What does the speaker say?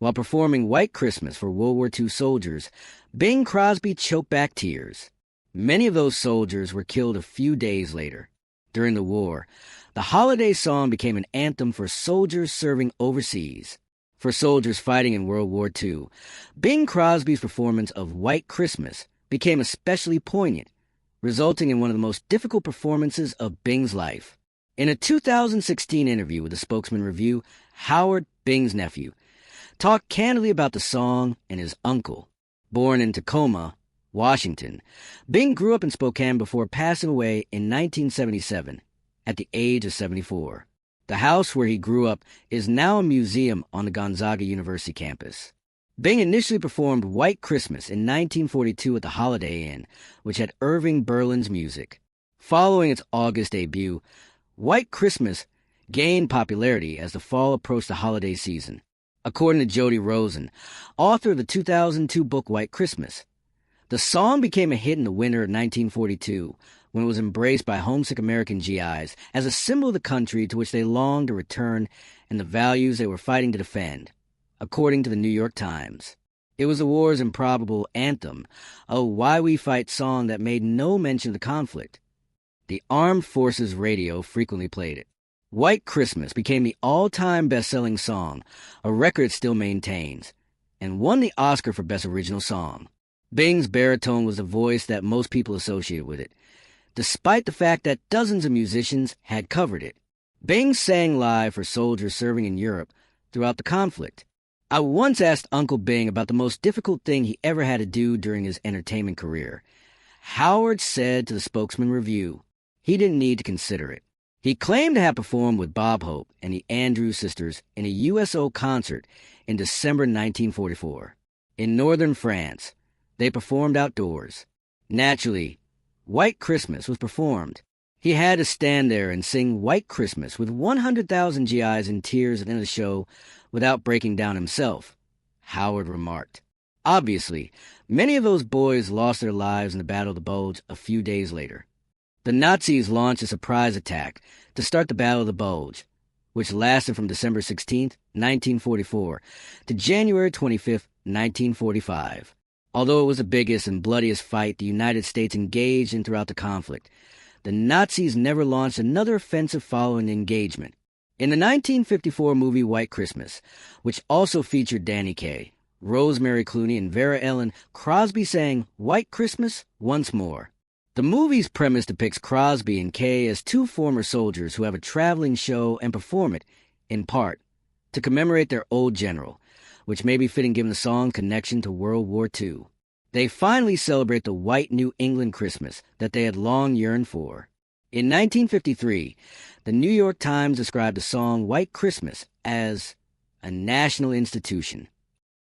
While performing White Christmas for World War II soldiers, Bing Crosby choked back tears. Many of those soldiers were killed a few days later. During the war, the holiday song became an anthem for soldiers serving overseas. For soldiers fighting in World War II, Bing Crosby's performance of White Christmas became especially poignant, resulting in one of the most difficult performances of Bing's life. In a 2016 interview with the Spokesman Review, Howard, Bing's nephew, talked candidly about the song and his uncle. Born in Tacoma, Washington, Bing grew up in Spokane before passing away in 1977 at the age of 74. The house where he grew up is now a museum on the Gonzaga University campus. Bing initially performed White Christmas in 1942 at the Holiday Inn, which had Irving Berlin's music. Following its August debut, White Christmas gained popularity as the fall approached the holiday season. According to Jody Rosen, author of the 2002 book White Christmas, the song became a hit in the winter of 1942 when it was embraced by homesick American GIs as a symbol of the country to which they longed to return and the values they were fighting to defend. According to the New York Times, it was the war's improbable anthem, a Why We Fight song that made no mention of the conflict. The Armed Forces Radio frequently played it. White Christmas became the all-time best-selling song, a record it still maintains, and won the Oscar for Best Original Song. Bing's baritone was the voice that most people associated with it, despite the fact that dozens of musicians had covered it. Bing sang live for soldiers serving in Europe throughout the conflict. I once asked Uncle Bing about the most difficult thing he ever had to do during his entertainment career. Howard said to the Spokesman Review he didn't need to consider it. He claimed to have performed with Bob Hope and the Andrews Sisters in a USO concert in December 1944. In northern France, they performed outdoors. Naturally, White Christmas was performed. He had to stand there and sing White Christmas with 100,000 GIs in tears at the end of the show without breaking down himself, Howard remarked. Obviously, many of those boys lost their lives in the Battle of the Bulge a few days later. The Nazis launched a surprise attack to start the Battle of the Bulge, which lasted from December 16, 1944, to January 25, 1945. Although it was the biggest and bloodiest fight the United States engaged in throughout the conflict, the Nazis never launched another offensive following the engagement. In the 1954 movie White Christmas, which also featured Danny Kaye, Rosemary Clooney, and Vera Ellen, Crosby sang White Christmas once more. The movie's premise depicts Crosby and Kaye as two former soldiers who have a traveling show and perform it, in part, to commemorate their old general, which may be fitting given the song's connection to World War II. They finally celebrate the white New England Christmas that they had long yearned for. In 1953, the New York Times described the song White Christmas as a national institution.